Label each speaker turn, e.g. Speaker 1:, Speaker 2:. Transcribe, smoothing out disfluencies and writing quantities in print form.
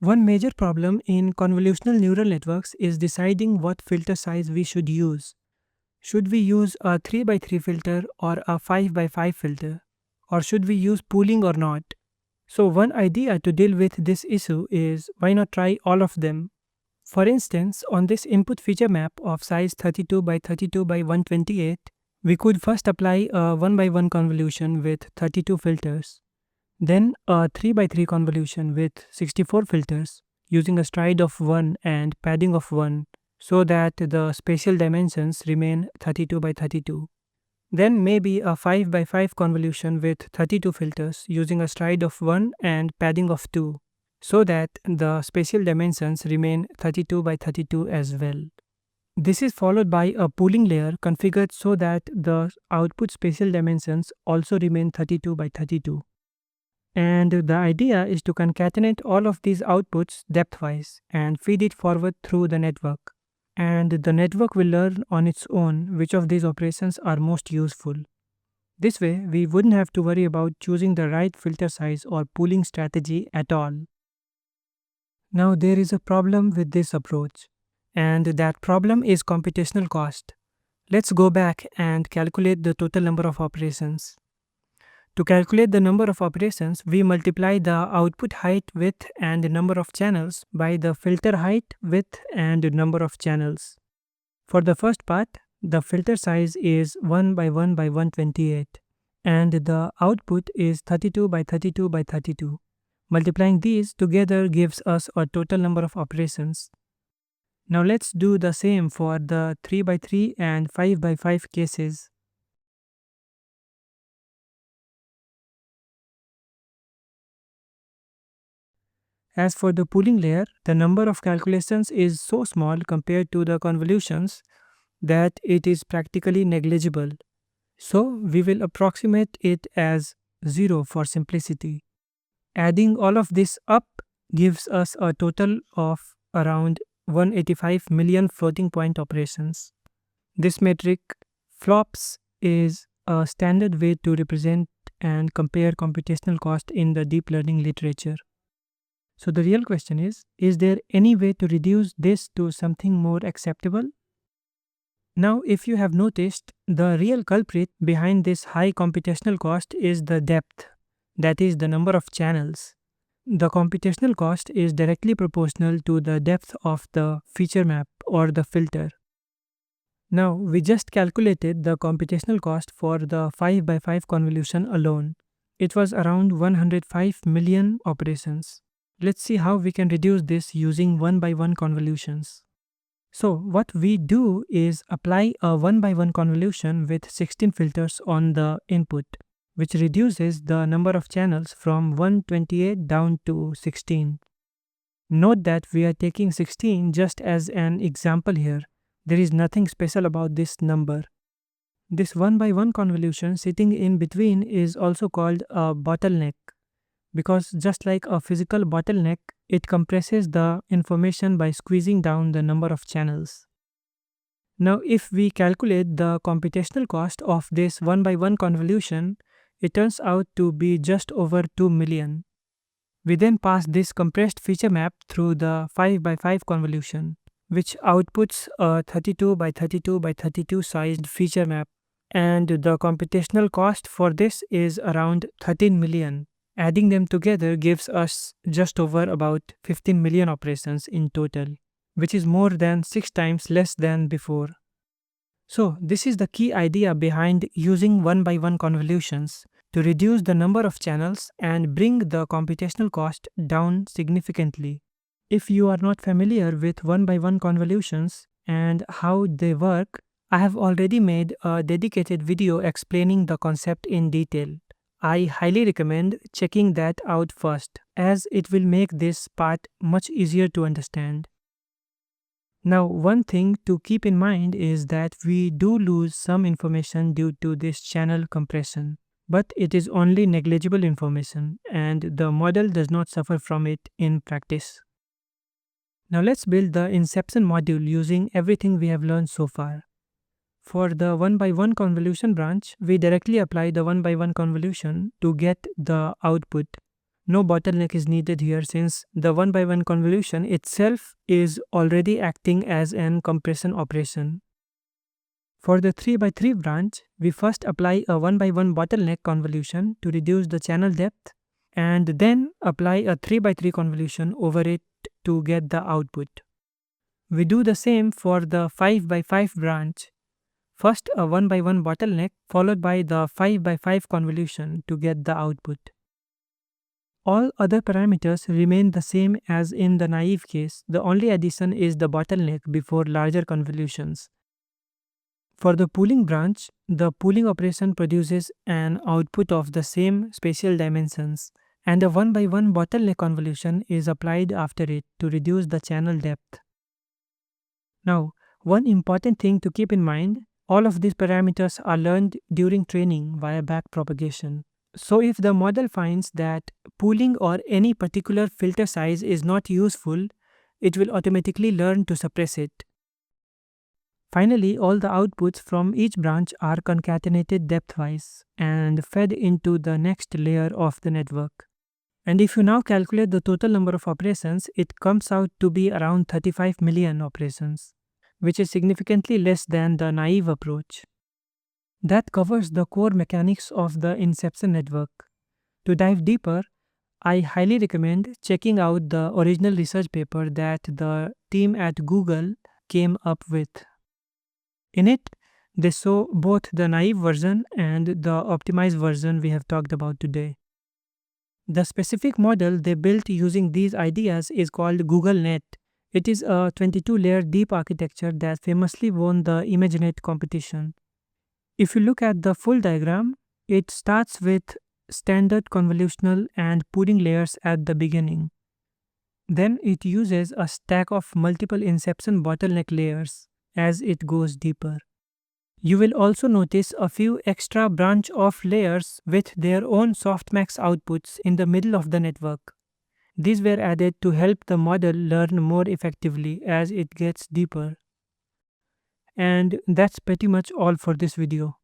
Speaker 1: One major problem in convolutional neural networks is deciding what filter size we should use. Should we use a 3 by 3 filter or a 5 by 5 filter? Or should we use pooling or not? So, one idea to deal with this issue is why not try all of them? For instance, on this input feature map of size 32 by 32 by 128, we could first apply a 1 by 1 convolution with 32 filters, then a 3 by 3 convolution with 64 filters using a stride of 1 and padding of 1 so that the spatial dimensions remain 32 by 32. Then maybe a 5 by 5 convolution with 32 filters using a stride of 1 and padding of 2 so that the spatial dimensions remain 32 by 32 as well. This is followed by a pooling layer configured so that the output spatial dimensions also remain 32 by 32. And the idea is to concatenate all of these outputs depthwise and feed it forward through the network. And the network will learn on its own which of these operations are most useful. This way, we wouldn't have to worry about choosing the right filter size or pooling strategy at all. Now, there is a problem with this approach, and that problem is computational cost. Let's go back and calculate the total number of operations. To calculate the number of operations, we multiply the output height, width, and number of channels by the filter height, width, and number of channels. For the first part, the filter size is 1 by 1 by 128, and the output is 32 by 32 by 32. Multiplying these together gives us a total number of operations. Now let's do the same for the 3 by 3 and 5 by 5 cases. As for the pooling layer, the number of calculations is so small compared to the convolutions that it is practically negligible. So we will approximate it as 0 for simplicity. Adding all of this up gives us a total of around 185 million floating point operations. This metric, flops, is a standard way to represent and compare computational cost in the deep learning literature. So the real question is there any way to reduce this to something more acceptable? Now, if you have noticed, the real culprit behind this high computational cost is the depth, that is the number of channels. The computational cost is directly proportional to the depth of the feature map or the filter. Now, we just calculated the computational cost for the 5 by 5 convolution alone. It was around 105 million operations. Let's see how we can reduce this using 1 by 1 convolutions. So what we do is apply a 1 by 1 convolution with 16 filters on the input, which reduces the number of channels from 128 down to 16. Note that we are taking 16 just as an example here. There is nothing special about this number. This 1 by 1 convolution sitting in between is also called a bottleneck, because just like a physical bottleneck, it compresses the information by squeezing down the number of channels. Now, if we calculate the computational cost of this 1 by 1 convolution, it turns out to be just over 2 million. We then pass this compressed feature map through the 5 by 5 convolution, which outputs a 32 by 32 by 32 sized feature map, and the computational cost for this is around 13 million. Adding them together gives us just over about 15 million operations in total, which is more than 6 times less than before. So this is the key idea behind using 1 by 1 convolutions to reduce the number of channels and bring the computational cost down significantly. If you are not familiar with 1 by 1 convolutions and how they work, I have already made a dedicated video explaining the concept in detail. I highly recommend checking that out first, as it will make this part much easier to understand. Now, one thing to keep in mind is that we do lose some information due to this channel compression, but it is only negligible information, and the model does not suffer from it in practice. Now let's build the Inception module using everything we have learned so far. For the 1 by 1 convolution branch, we directly apply the 1 by 1 convolution to get the output. No bottleneck is needed here since the 1 by 1 convolution itself is already acting as an compression operation. For the 3 by 3 branch, we first apply a 1 by 1 bottleneck convolution to reduce the channel depth and then apply a 3 by 3 convolution over it to get the output. We do the same for the 5 by 5 branch. First a 1 by 1 bottleneck followed by the 5 by 5 convolution to get the output. All other parameters remain the same as in the naive case. The only addition is the bottleneck before larger convolutions. For the pooling branch, the pooling operation produces an output of the same spatial dimensions, and a 1 by 1 bottleneck convolution is applied after it to reduce the channel depth. Now, one important thing to keep in mind, all of these parameters are learned during training via backpropagation. So if the model finds that pooling or any particular filter size is not useful, it will automatically learn to suppress it. Finally, all the outputs from each branch are concatenated depthwise and fed into the next layer of the network. And if you now calculate the total number of operations, it comes out to be around 35 million operations, which is significantly less than the naive approach. That covers the core mechanics of the Inception network. To dive deeper, I highly recommend checking out the original research paper that the team at Google came up with. In it, they show both the naive version and the optimized version we have talked about today. The specific model they built using these ideas is called GoogleNet. It is a 22-layer deep architecture that famously won the ImageNet competition. If you look at the full diagram, it starts with standard convolutional and pooling layers at the beginning. Then it uses a stack of multiple inception bottleneck layers as it goes deeper. You will also notice a few extra branch off layers with their own softmax outputs in the middle of the network. These were added to help the model learn more effectively as it gets deeper. And that's pretty much all for this video.